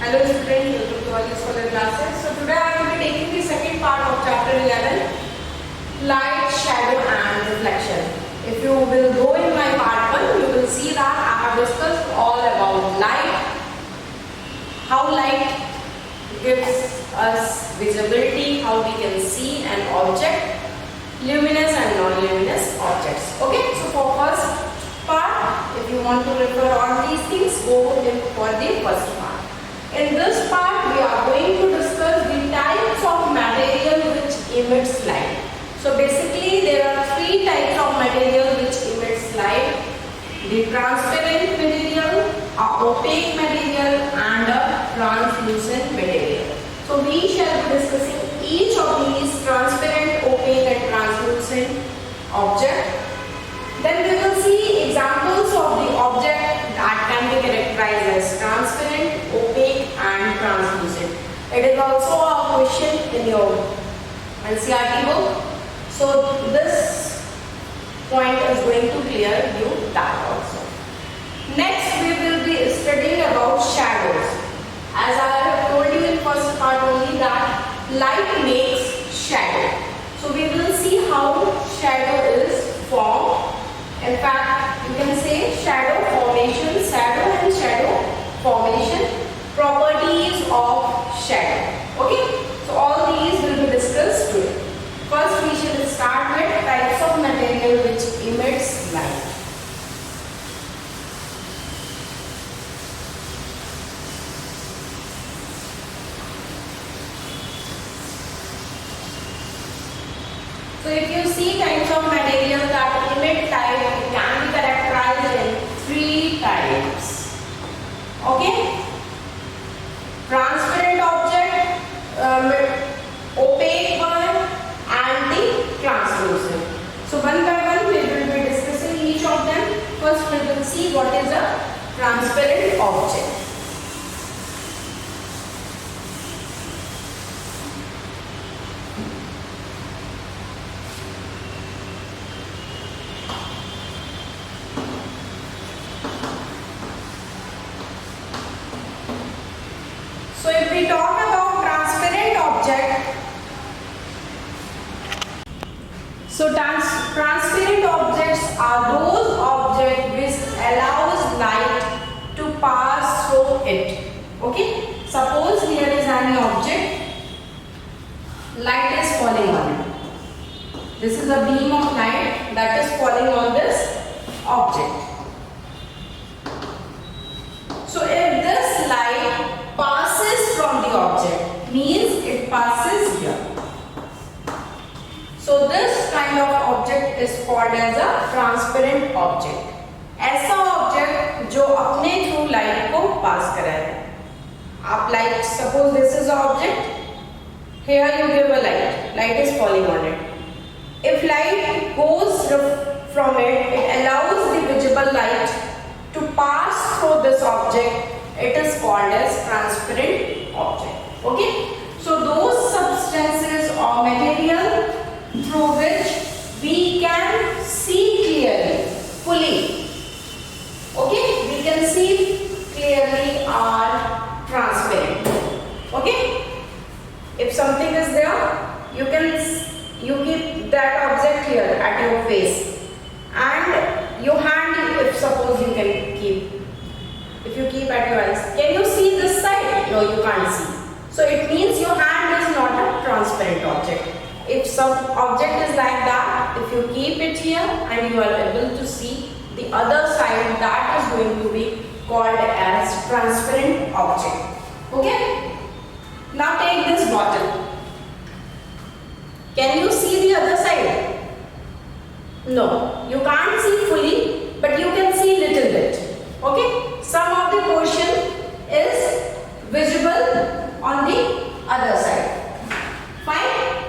Hello students, welcome to all scholar classes. So today I will be taking the second part of chapter 11, light, shadow and reflection. If you will go in my part 1, you will see that I have discussed all about light, how light gives us visibility, how we can see an object, luminous and non-luminous objects. Okay, so for first part, if you want to refer on these things, go in for the first part. In this part, we are going to discuss the types of material which emits light. So basically, there are three types of material which emits light: the transparent material, a opaque material, and a translucent material. So we shall be discussing each of these transparent, opaque, and translucent objects. Then we will see examples of the object that can be characterized as transparent, opaque and translucent. It is also a question in your NCERT book. So this point is going to clear you that also. Next we will be studying about shadows. As I have told you in first part only that light makes shadow. So we will see how shadow is formed. In fact, you can say shadow formation, properties of shadow. Okay, so all these will be discussed today. First, we shall start with types of material which emits light. So if you see types of material that emit light, it can be characterized in three types. Okay? Transparent object, opaque one, and the translucent. So one by one we will be discussing each of them. First we will see what is a transparent object. So if we talk about transparent object, transparent objects are those objects which allows light to pass through it. Okay, suppose here is an object, light is falling on it. This is a beam of light that is falling on this object. So if this light passes from the object, means it passes here. So this kind of object is called as a transparent object. ऐसा object जो अपने through light को pass कराए. आप light, suppose this is object, here you give a light is falling on it. If light goes from it, it allows the visible light to pass through this object. It is called as transparent object. Okay, so those substances or material through which we can see clearly, fully. Okay, we can see clearly are transparent. Okay, if something is there, you keep that object here at your face, and your hand, if suppose you can keep. If you keep at your eyes, can you see this side? No, you can't see. So it means your hand is not a transparent object. If some object is like that, if you keep it here and you are able to see the other side, that is going to be called as transparent object. Okay? Now take this bottle. Can you see the other side? No, you can't see fully, but you can see little bit. Okay? Some of the portion is visible on the other side. Fine?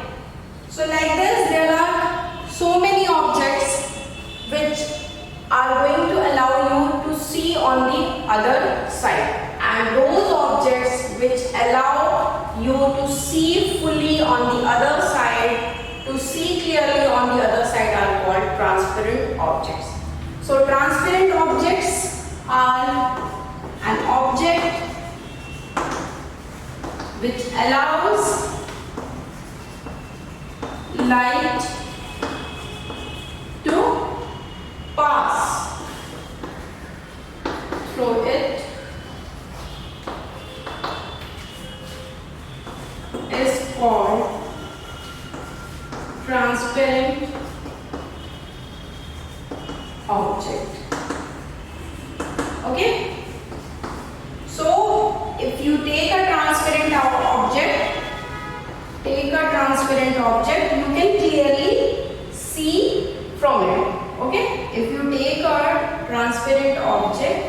So like this, there are so many objects which are going to allow you to see on the other side, and those objects which allow you to see fully on the other side, to see clearly on the other side, are called transparent objects. So transparent objects are an object which allows light to pass through it is called transparent object. Okay, so if you take a transparent object, you can clearly see from it. Okay, if you take a transparent object,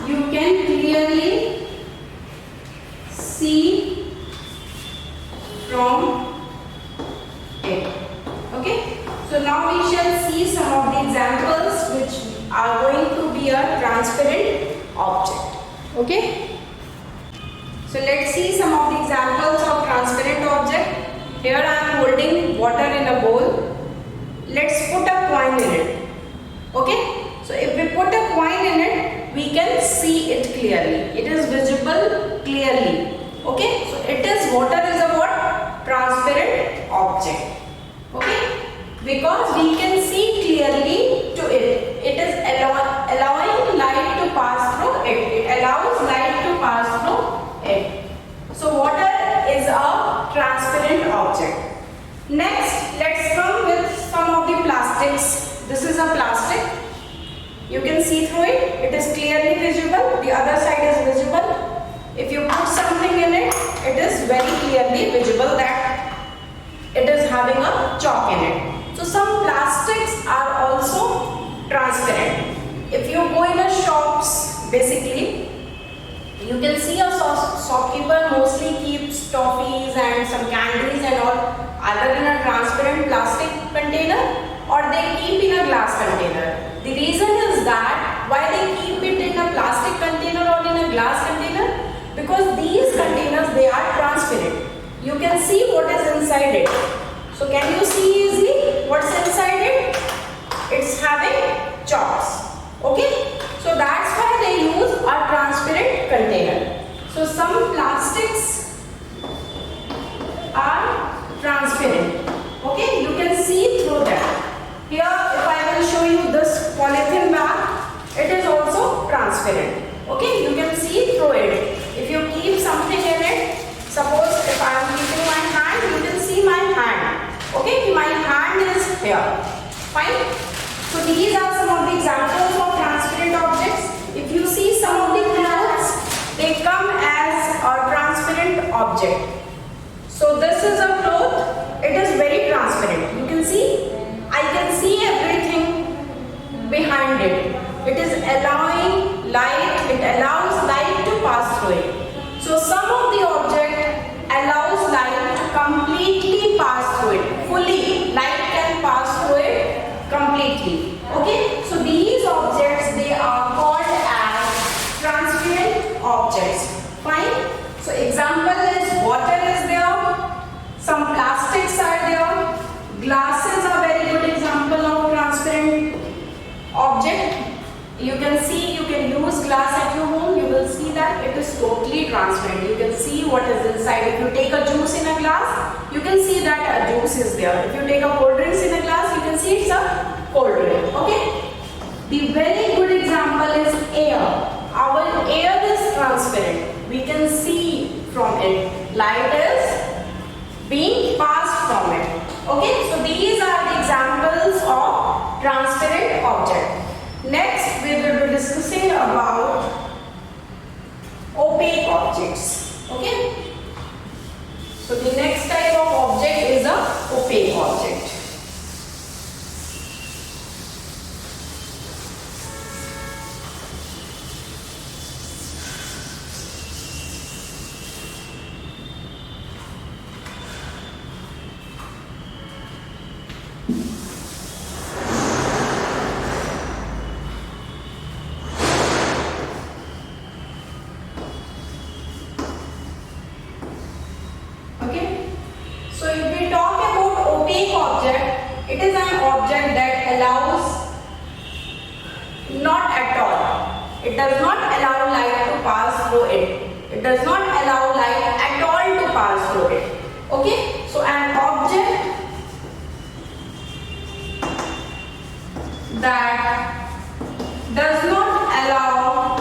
you can clearly see from it. Okay, so now we shall see some of the examples which are going to be a transparent object. Okay, so let's see some of the examples of transparent object. Here I am holding water in a bowl. Let's put a coin in it. Okay, so if we put a coin in it, we can see it clearly. It is visible clearly. Okay, so it is, water is a what? Transparent object. Okay, because we can see clearly to it. It is allowing light to pass through it. It allows light to pass through it. So water is a transparent object. Next, let's come with some of the plastics. This is a plastic. You can see through it. It is clearly visible. The other side is visible. If you put something in it, it is very clearly visible that it is having a chalk in it. So some plastics are also transparent. If you go in a shops, basically, you can see a shopkeeper mostly keeps toffees and some candies and all either in a transparent plastic container or they keep in a glass container. The reason is that why they keep it in a plastic container or in a glass container, because these containers, they are transparent. You can see what is inside it. So can you see easily what's inside it? It's having chalks. Okay, so that's why they use a transparent container. So some plastics are transparent. Okay, you can see through them. Here, if I will show you this polythene bag, it is also transparent. Okay, you can see through it. If you keep something in it, suppose if I am keeping my hand, you can see my hand. Okay, my hand is here. Fine. So these are some of the examples of transparent objects. If you see some of the clothes, they come as a transparent object. So this is a cloth. It is very transparent. You can see. I can see everything behind it. It is allowing light. It allows light to pass through it. So some of the object allows light to completely pass through it. Fully, light can pass through it completely. Okay, so these objects, they are called as transparent objects. Fine. So example is water is there, some plastics are there, glasses are very good example of transparent object. You can see, you can use glass at your home, you will see that it is totally transparent. You can see what is inside. If you take a juice in a glass, you can see that a juice is there. If you take a cold drinks in a glass, you can see it's a cold drink. Okay? The very good example is air. Our air is transparent. We can see from it. Light is being passed from it. Okay? So these are the examples of transparent object. Next, we will be discussing about opaque objects. Okay? So the next type of object is a opaque object. Okay, so if we talk about opaque object, it is an object that allows not at all. It does not allow light to pass through it. It does not allow light at all to pass through it. Okay? So an object that does not allow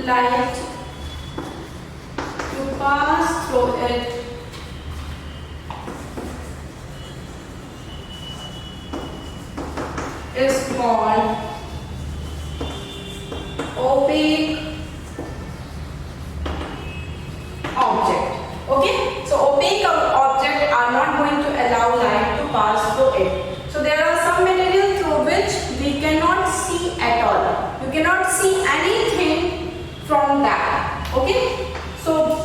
light to pass through it is called opaque object. Okay, so opaque objects are not going to allow light to pass through it. So there are some materials through which we cannot see at all. You cannot see anything from that. Okay, so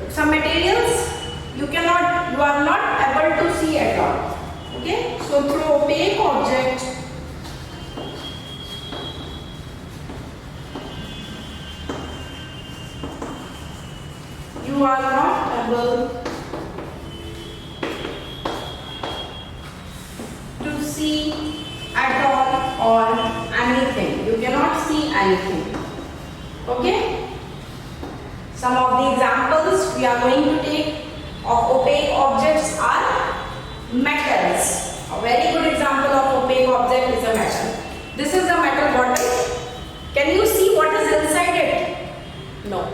some materials you are not able to see at all. Okay, so through opaque object you are not able to see at all or anything. You cannot see anything. Okay? Some of the examples we are going to take of opaque objects are metals. A very good example of opaque object is a metal. This is a metal bottle. Can you see what is inside it? No.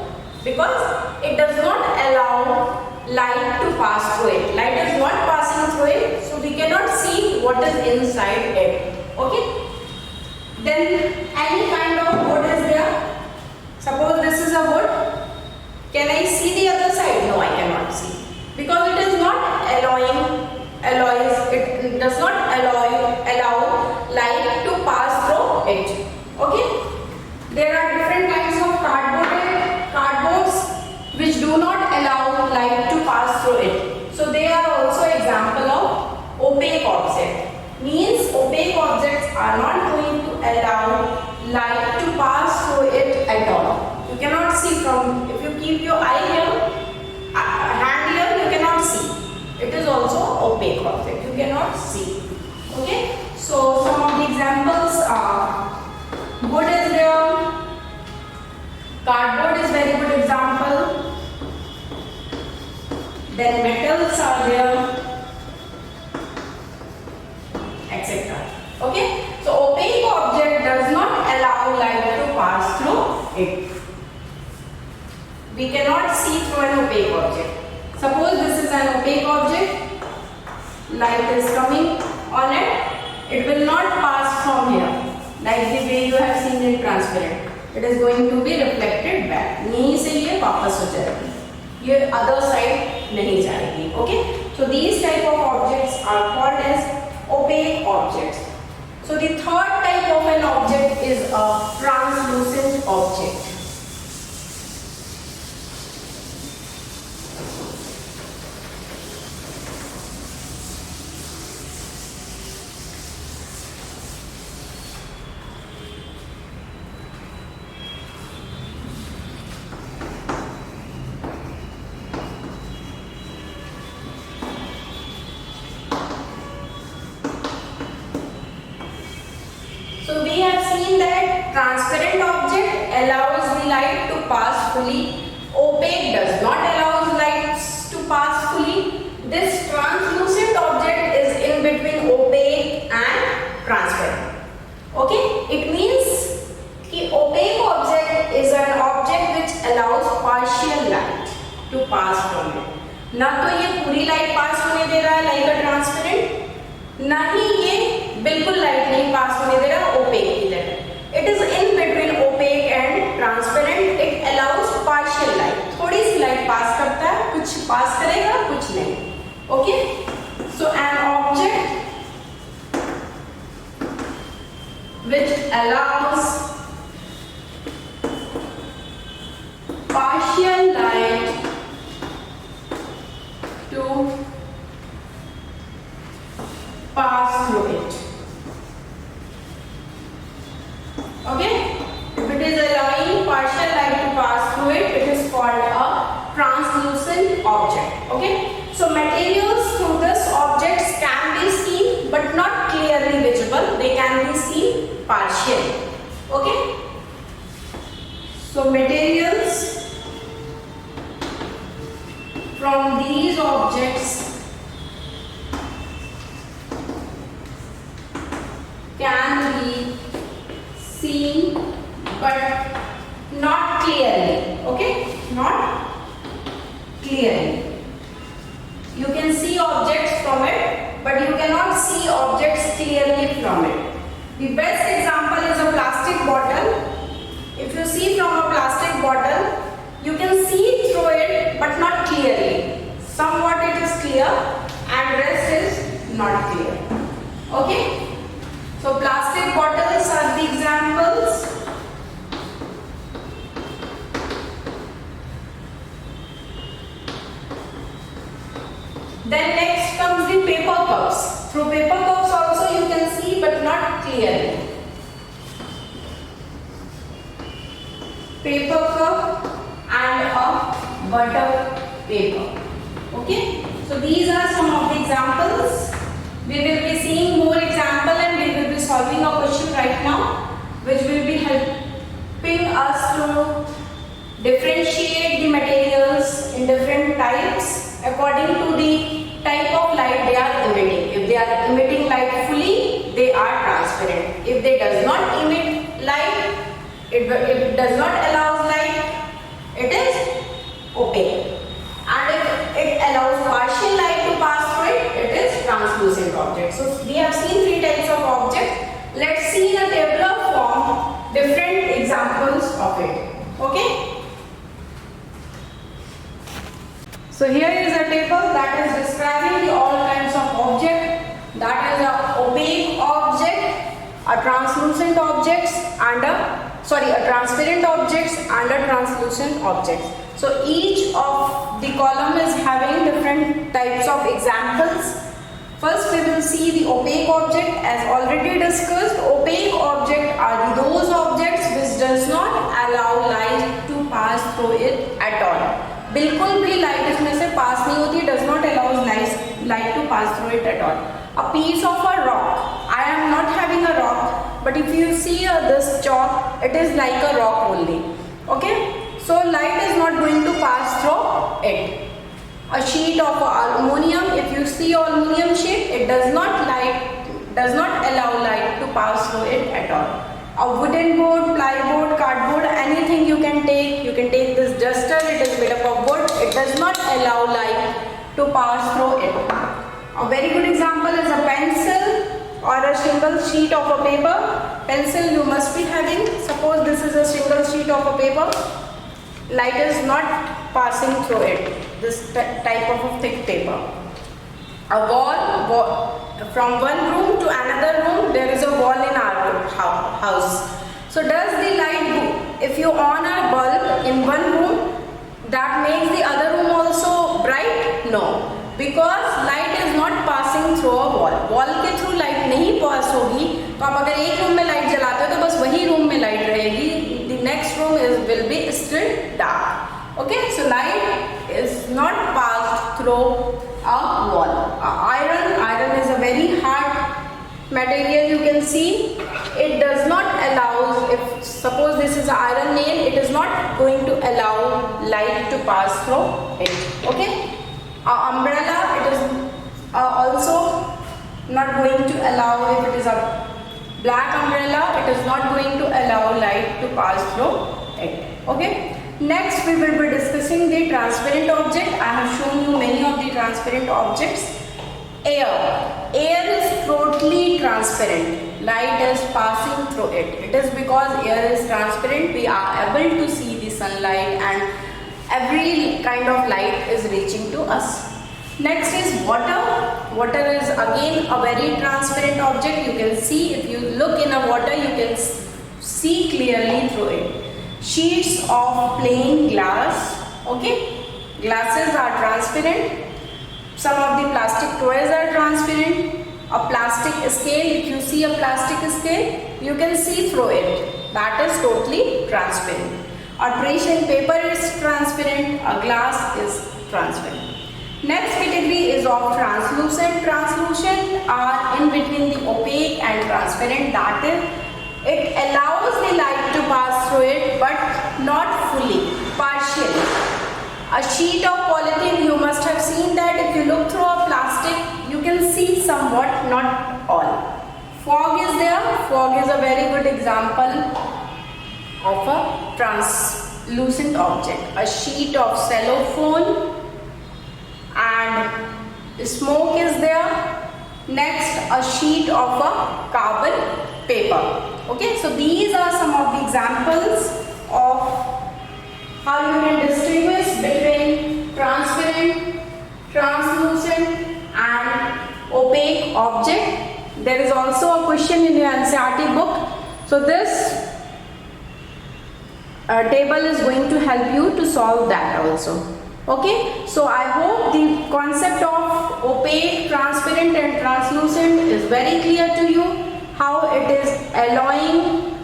Because it does not allow light to pass through it. Light is not passing through it, so we cannot see what is inside it. Okay? Then any kind of wood is there. Suppose this is a wood. Can I see the other side? No, I cannot see. Because it is not it does not allow light to pass through it. Okay? There are different kinds of cardboards which do not allow light to pass through it. So they are also example of opaque object. Means opaque objects are not going to allow light to pass through it at all. You cannot see from, if you keep your eye here, hand here, you cannot see. It is also opaque object. You cannot see. Okay? So some of the examples are wood is there. Cardboard is very good example. Then metals are there, etc. Okay? So opaque object does not allow light to pass through it. We cannot see through an opaque object. Suppose this is an opaque object. Light is coming on it. It will not pass from here like the way you have seen in transparent. It is going to be reflected back. यहीं से ये वापस हो जाएगी. ये other side नहीं जाएगी. Okay? So these type of objects are called as opaque objects. So the third type of an object is a translucent object. So we have seen that transparent object allows the light to pass fully. Opaque does not allow lights to pass fully. This translucent object is in between opaque and transparent. Okay? It means that opaque object is an object which allows partial light to pass from it. ना तो ये पूरी light pass होने दे रहा है like a transparent, ना ही ये बिल्कुल लाइट नहीं पास होने दे रहा ओपेक की तरह. It is in between opaque and transparent. It allows partial light. थोड़ी सी लाइट पास करता है, कुछ पास करेगा कुछ नहीं. Okay, so an object which allows partial light to pass through it. Okay, if it is allowing partial light to pass through it, it is called a translucent object. Okay, so materials through this objects can be seen but not clearly visible. They can be seen partial. Okay. So materials from these objects can be seen but not clearly. Okay, not clearly. You can see objects from it, but you cannot see objects clearly from it. The best example is a plastic bottle. If you see from a plastic bottle, you can see through it but not clearly. Somewhat it is clear and rest is not clear. Okay? So plastic bottles are the examples. Then next comes the paper cups. Through paper cups also you can see but not clearly. Paper cup and a butter paper. Okay, so these are some of the examples. We will be seeing more example and we will be solving a question right now which will be helping us to differentiate the materials in different types according to the type of light they are emitting. If they are emitting light fully, they are transparent. If they does not emit light, it does not allow light, it is opaque. And if it allows partial light to pass through it, it is translucent object. So we have seen three types of objects. Let's see in a tabular form different examples of it. Okay. So here is a table that is describing the all kinds of object. That is a opaque object, a translucent objects and a transparent objects and a translucent objects. So each of the column is having different types of examples. First we will see the opaque object. As already discussed, opaque object are those objects which does not allow light to pass through it at all. बिल्कुल भी light इसमें से पास नहीं होती, does not allow light to pass through it at all. A piece of a rock. I am not having a rock, but if you see this chalk, it is like a rock only. Okay, so light is not going to pass through it. A sheet of aluminium. If you see aluminium sheet, it does not allow light to pass through it at all. A wooden board, plywood, cardboard, anything you can take. You can take this duster, it is made up of wood. It does not allow light to pass through it. A very good example is a pencil or a single sheet of a paper. Pencil you must be having. Suppose this is a single sheet of a paper. Light is not passing through it. This type of a thick paper. A wall. From one room to another room, there is a wall in our house. So does the light go? If you on a bulb in one room, that makes the other room also bright? No, because light is not passing through a wall. Wall के through light नहीं pass होगी, तो आप अगर एक room में light जलाते हो तो बस वही रूम में लाइट रहेगी. The next room will be still dark. Okay, so light is not passed through a wall. Iron is a very hard material. You can see it does not allow. If suppose this is an iron nail, it is not going to allow light to pass through it. Okay, umbrella, it is also not going to allow. If it is a black umbrella, it is not going to allow light to pass through it. Okay. Next we will be discussing the transparent object. I have shown you many of the transparent objects. Air. Air is totally transparent. Light is passing through it. It is because air is transparent. We are able to see the sunlight and every kind of light is reaching to us. Next is water. Water is again a very transparent object. You can see, if you look in a water, you can see clearly through it. Sheets of plain glass. Okay, glasses are transparent. Some of the plastic toys are transparent. A plastic scale, if you see a plastic scale, you can see through it. That is totally transparent. A tracing paper is transparent. A glass is transparent. Next category is of translucent. Translucent are in between the opaque and transparent. That is, It allows the light to pass through it, but not fully, partially. A sheet of polythene, you must have seen that if you look through a plastic, you can see somewhat, not all. Fog is there. Fog is a very good example of a translucent object. A sheet of cellophane and smoke is there. Next, a sheet of a carbon paper. Okay, so these are some of the examples of how you can distinguish between transparent, translucent and opaque object. There is also a question in your NCERT book. So this table is going to help you to solve that also. Okay, so I hope the concept of opaque, transparent and translucent is very clear to you. How it is allowing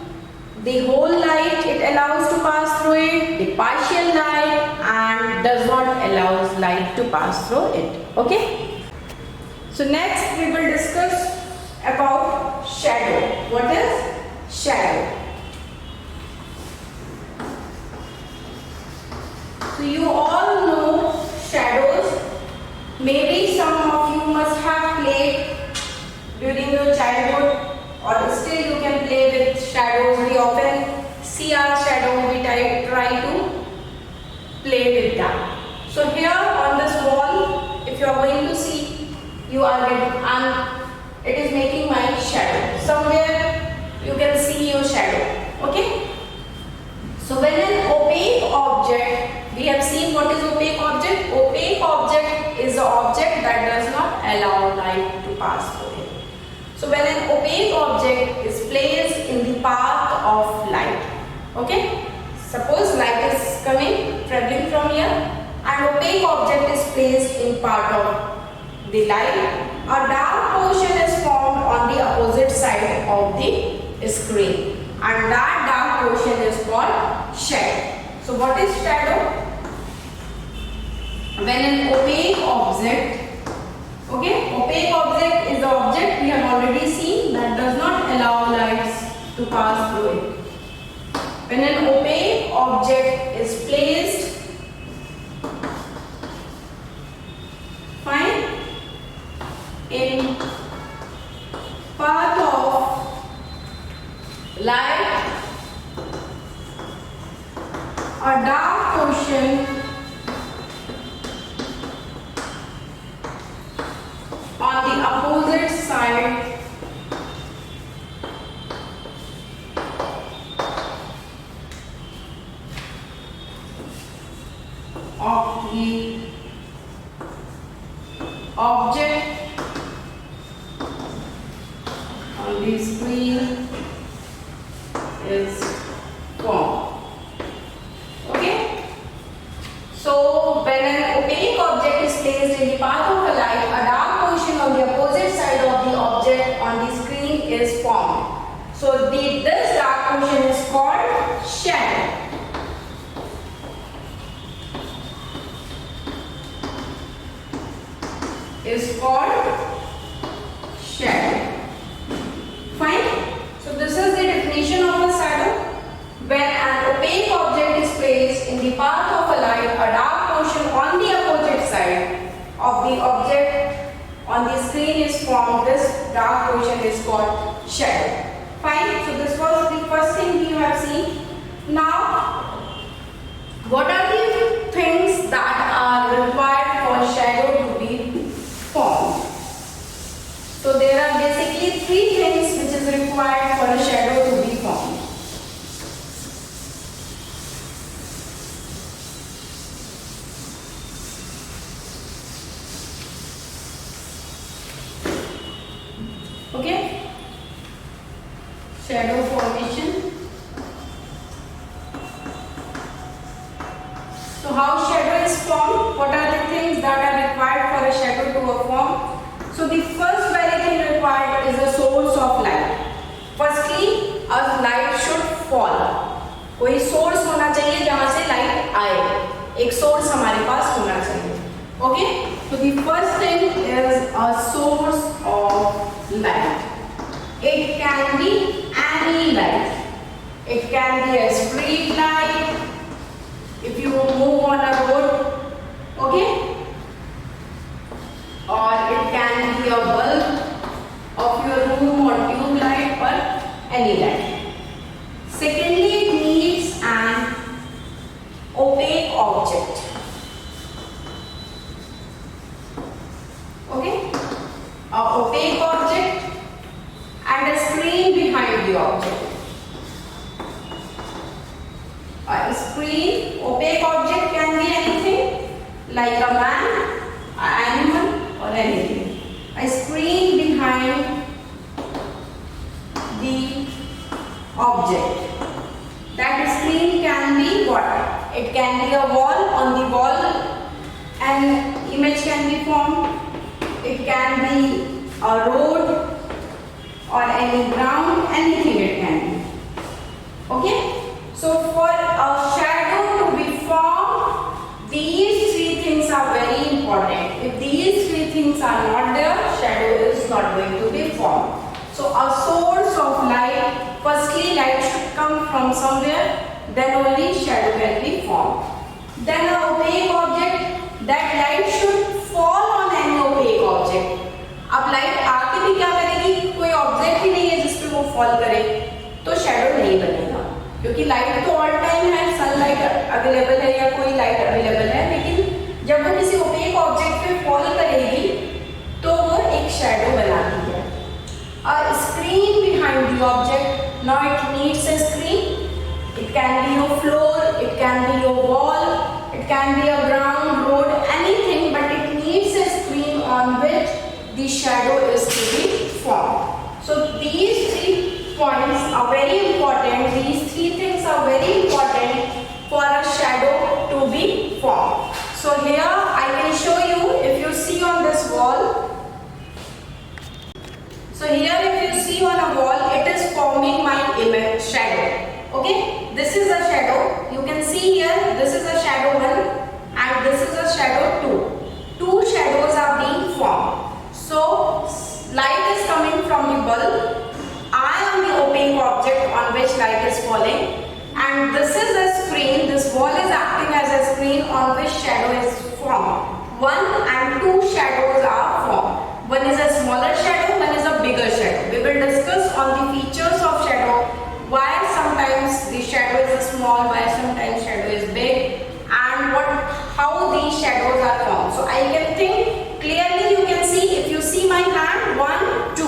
the whole light, it allows to pass through it, the partial light, and does not allow light to pass through it. Okay, so next we will discuss about shadow. What is shadow? So you all know shadows. Maybe some of you must have played during your childhood, or still you can play with shadows. We often see our shadow, we try to play with that. So here on this wall, if you are going to see, you are getting, it is making my shadow. Somewhere you can see your shadow. Okay. So when an opaque object, we have seen what is opaque object. Opaque object is an object that does not allow light to pass through it. So when an opaque object is placed in the path of light, okay, suppose light is coming, traveling from here, an opaque object is placed in part of the light, a dark portion is formed on the opposite side of the screen, and that dark portion is called shadow. So what is shadow? When an opaque object, okay, opaque object is the object we have already seen that does not allow lights to pass through it. When an opaque object is placed, fine, in path of light, a dark portion on the opposite side of the object on the screen is formed. Okay, so when an opaque object is placed in the path of a light, a dark portion on the opposite side of the object on the screen is formed. So this dark portion is called shadow. Is called shadow. Fine. So this is the definition of a shadow. When an opaque object is placed in the path of a light, a dark portion on the opposite side of the object on the screen is formed. This dark portion is called shadow. Fine. So this was the first thing we have seen. Now, what are the things that are required for shadow to be formed? So there are basically three things which is required for a shadow to be formed. Okay, shadow formation. So how shadow is formed? What are the things that are required for a shadow to form? So the first very thing required is a source of light. Firstly, a light should fall. कोई source होना चाहिए जहाँ से light आए. एक source हमारे पास होना चाहिए. Okay? So the first thing is a source of light. It can be an any light. It can be a street light if you move on a road, okay? Or it can be a bulb of your room or tube light or any light. Secondly, it needs an opaque object. Okay? An opaque object and a screen behind the object. A screen, opaque object can be anything like a man, an animal or anything. A screen behind the object. That screen can be what? It can be a wall. On the wall an image can be formed. It can be a road or any ground, anything it can be. Okay? So for a shadow to be formed, these three things are very important. If these three things are not there, shadow is not going to be formed. So a source of light, firstly light should come from somewhere, then only shadow can be formed. Then an opaque object, that light should fall on an opaque object. अब light आके भी क्या करेगी, कोई object ही नहीं है जिस पे वो फॉल करे, तो शैडो नहीं बनेगा, क्योंकि लाइट तो ऑल टाइम है, सनलाइट अवेलेबल है या कोई लाइट अवेलेबल है, लेकिन जब वो किसी ओपेक ऑब्जेक्ट पे फॉल करेगी तो वो एक शैडो बनाती है. A screen behind the object, now it needs a screen. It can be your floor, it can be your wall, it can be a ground, road, anything, but it needs a screen on which the shadow is to be formed. So these 3 points are very important. These 3 things are very important for a shadow to be formed. So here I can show you, if you see on this wall. So here if you see on a wall, it is forming my image shadow. Okay, this is a shadow. You can see here, this is a shadow 1 and this is a shadow 2. 2 shadows are being formed. So light is coming from the bulb. I am the opaque object on which light is falling, and this is a screen. This wall is acting as a screen on which shadow is formed. 1 and 2 shadows are formed. One is a smaller shadow, one is a bigger shadow. We will discuss on the features of shadow, why sometimes the shadow is small, why sometimes shadow is big, and how these shadows are formed. So I can think clearly, you can see, if you see my hand, 1, 2.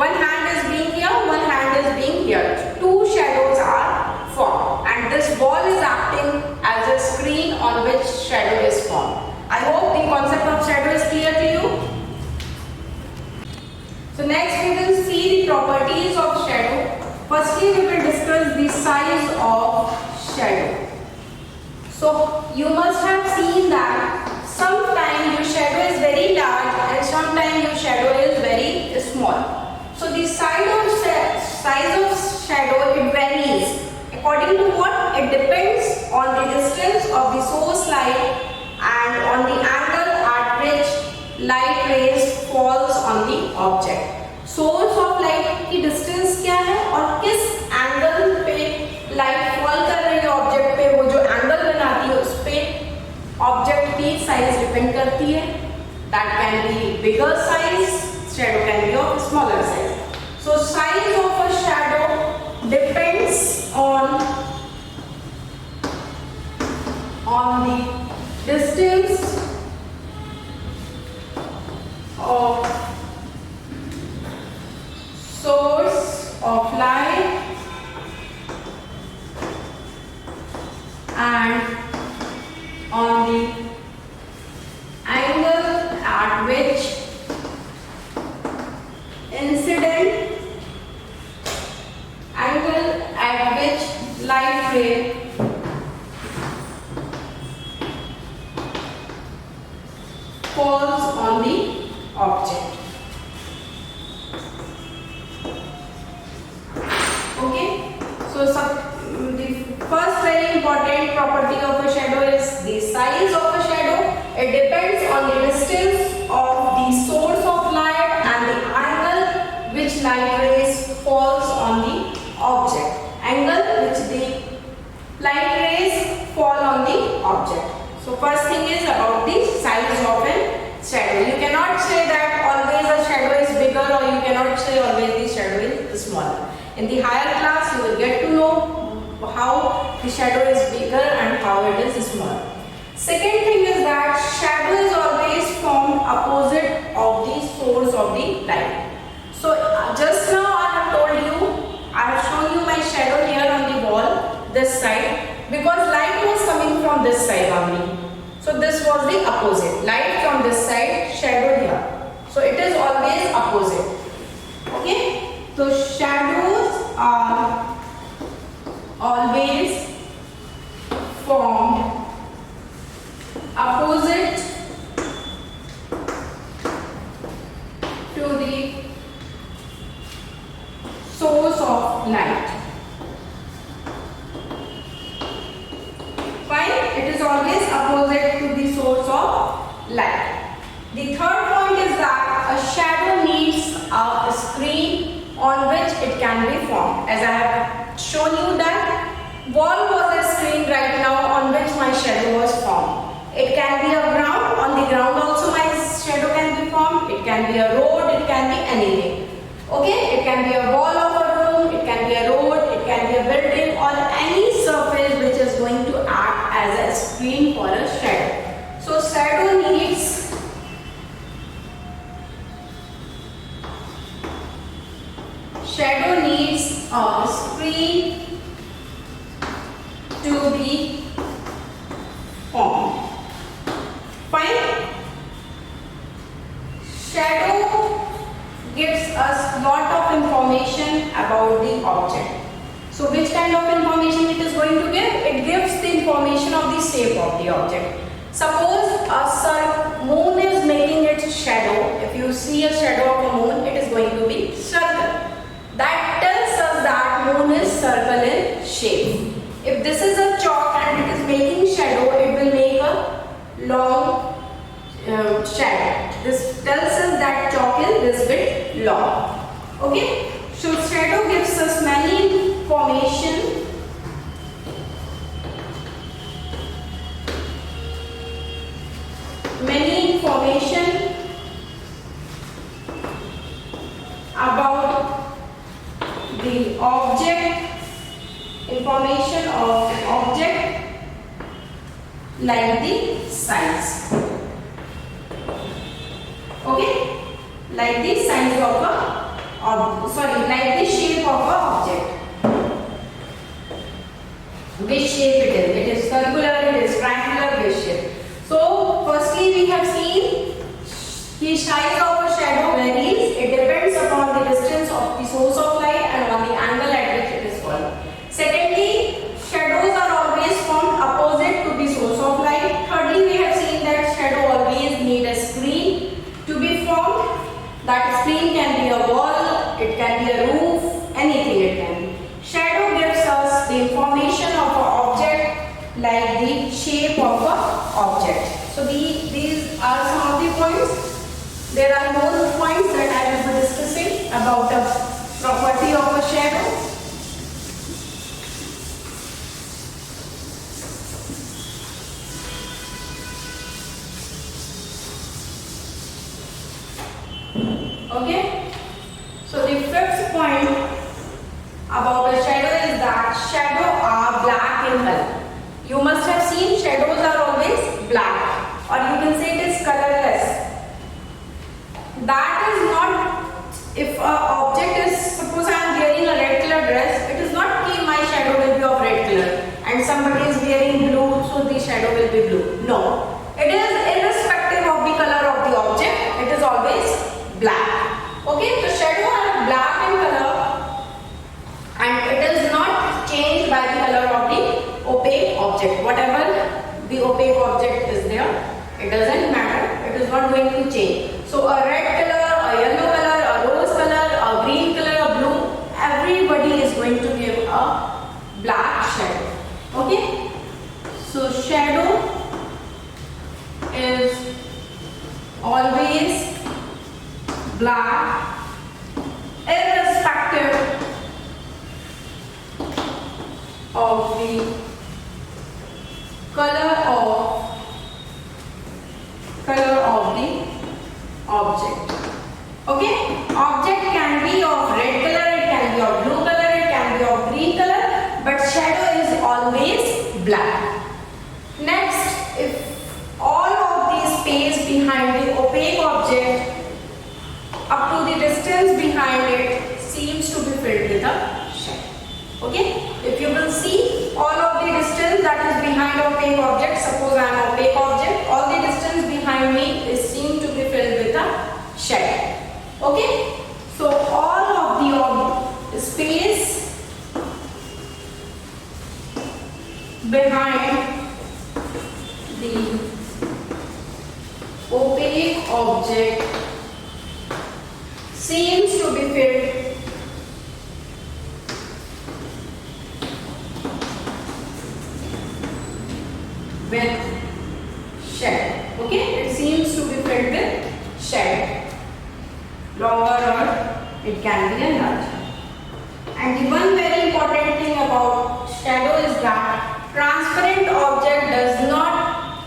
One hand is being here, one hand is being here. 2 shadows are formed, and this wall is acting as a screen on which shadow is formed. I hope the concept of shadow is clear to you. So next we will see the properties of shadow. Firstly, we will discuss the size of shadow. So you must have seen that sometimes your shadow is very large and sometimes your shadow is very small. So the size of shadow, it varies. According to what? It depends on the distance of the source light and on the angle at which light rays falls on the object. Source of light की distance क्या है और किस angle पे light fall कर रही है object पे, वो जो एंगल बनाती है उस पे ऑब्जेक्ट की साइज डिपेंड करती है. That can be bigger size, shadow can be of smaller size. So size of a shadow depends on the distance of source of light and on the angle at which light ray falls on the object. Okay, so the first very important property of a shadow is the size of a shadow. It depends on the distance of the source of light and the angle which light rays falls on the object. Angle which the light rays fall on the object. So first thing is about the size of a shadow. You cannot say that always a shadow is bigger, or you cannot say always the shadow is smaller. In the higher class you will get to know how the shadow is bigger and how it is smaller. Second thing is that shadow is always formed opposite of the source of the light. So just now I have told you, I have shown you my shadow here on the wall, this side, because light was coming from this side only. So this was the opposite. Light from this side, shadow here. So it is always opposite. Okay? So shadows are always formed opposite to the source of light. Fine? It is always opposite to the source of light. The third point is that a shadow needs a screen on which it can be formed. As I have shown you that wall was a screen right now on which my shadow was formed. It can be a ground. On the ground also my shadow can be formed. It can be a road. It can be anything. Okay? It can be a wall of a room. It can be a road. It can be a building, or any surface which is going to act as a screen for a shadow. So shadow needs a screen to be formed. Fine? Shadow gives us lot of information about the object. So which kind of information it is going to give? It gives the information of the shape of the object. Suppose a moon is making its shadow. If you see a shadow of a moon, it is going to be circle. That tells us that moon is circle in shape. If this is a chalk and it is making shadow, it will make a long shadow. This tells us that chalk is this bit long. Okay? So shadow gives us many information about the object, information of object like the size. Okay? Like the size of like the shape of a object. Which shape it is? It is circular, it is triangular, which shape? So, firstly we have seen the size of a shadow varies. It depends upon the distance of the source of light and on the angle at which it is falling. Secondly, shadows are always formed opposite to the source of light. Thirdly, we have seen that shadow always need a screen to be formed. That screen can be a wall, it can be a roof, anything it can be. Shadow gives us the information of an object like the shape of an object. So these are some of the points. There are more points that I will be discussing about the property of a shadow. Okay? So the fifth point about a shadow is that shadows are black in color. You must have seen shadows are always black, or you can say it is colorless. That is not, if an object is, suppose I am wearing a red color dress, it is not that my shadow will be of red color and somebody is wearing blue, so the shadow will be blue. No. It is irrespective of the color of the object, it is always black. Okay, the shadow are black in color and it is not changed by the color of the opaque object. Whatever the opaque object is there, it doesn't matter, it is not going to change. So a red color, a yellow color, a rose color, a green color, a blue, everybody is going to give a black shadow. Okay? So shadow is always black irrespective behind the opaque object up to the distance behind it seems to be filled with a shadow. Okay? If you will see all of the distance that is behind opaque object, suppose I am opaque object, all the distance behind me is seen to be filled with a shadow. Okay? So all of the space behind the opaque object seems to be filled with shadow. Okay, it seems to be filled with shadow. Longer or it can be enlarged. And the one very important thing about shadow is that transparent object does not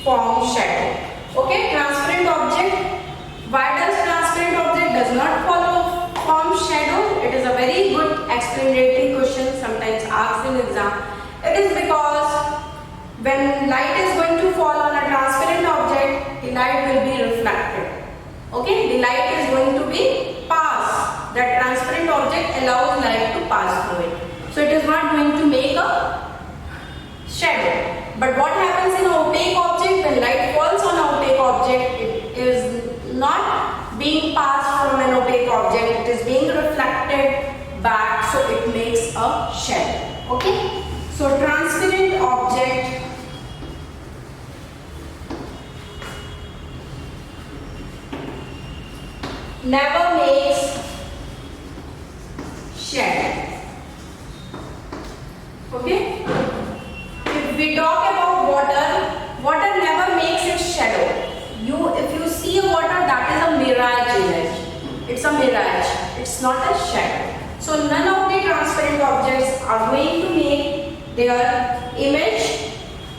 form shadow. Okay, transparent object. Why does transparent object does not form shadow? It is a very good explanatory question, sometimes asked in exam. It is because when light is going to fall on a transparent object, the light will be reflected. Okay, the light is going to be pass. That transparent object allows light to pass through it. So it is not going to make a shadow. But what happens in an opaque object? When light falls on an opaque object, it is not being passed from an opaque object. It is being reflected back, so it makes a shadow. Okay. So transparent object never makes shadow. Okay. If we talk about water, water never makes its shadow. If you see water, that is a mirage image. It's a mirage. It's not a shadow. So none of the transparent objects are going to make their image.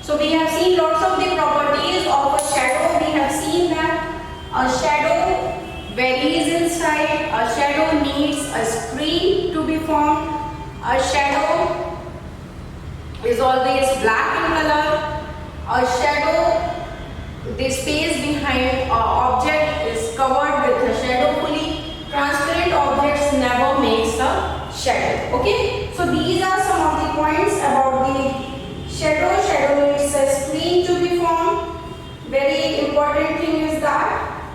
So we have seen lots of the properties of a shadow. We have seen that a shadow varies in size. A shadow needs a screen to be formed. A shadow is always black in color. A shadow, the space behind an object is covered with a shadow fully. Transparent objects never makes a shadow. Okay, so these are some of the points about the shadow. Shadow needs a screen to be formed. Very important thing is that.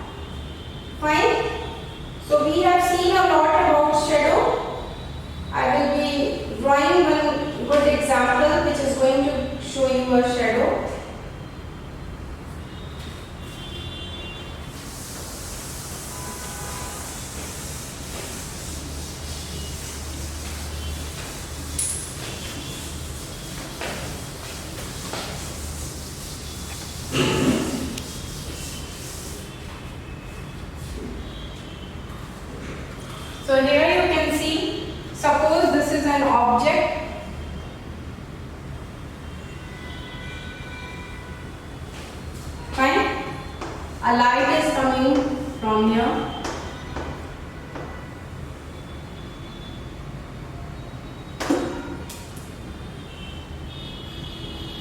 Fine. So we have seen a lot about shadow. I will be drawing one good example which is going to show you a shadow. So here you can see, suppose this is an object. Fine. A light is coming from here.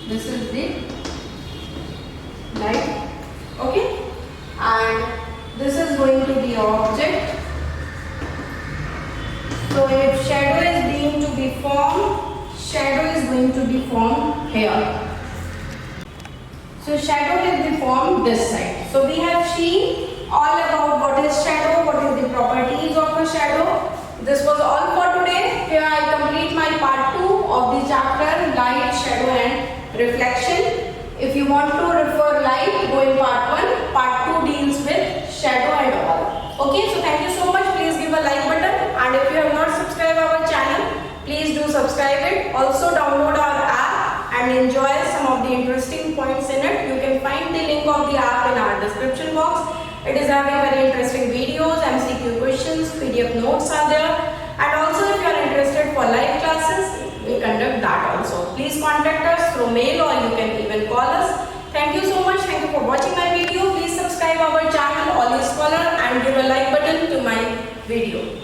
This is the light. Okay. And this is going to be object. So if shadow is being to be formed, shadow is going to be formed here. So shadow will be formed this side. So we have seen all about what is shadow, what is the properties of a shadow. This was all for today. Here I complete my part 2 of the chapter light, shadow and reflection. If you want to refer light, go in part 1. Part 2 deals with shadow and all. Okay, so thank you so much. Please give a like button, and if you have not subscribed our channel, please do subscribe it. Also download our app and enjoy some of the interesting points in it. You can find the link of the app in our description box. It is having very interesting videos, MCQ questions, PDF notes are there, and also if you are interested for live classes, we conduct that also. Please contact us through mail or you can even call us. Thank you so much. Thank you for watching my video. Please subscribe our channel Ollie Scholar and give a like button to my video.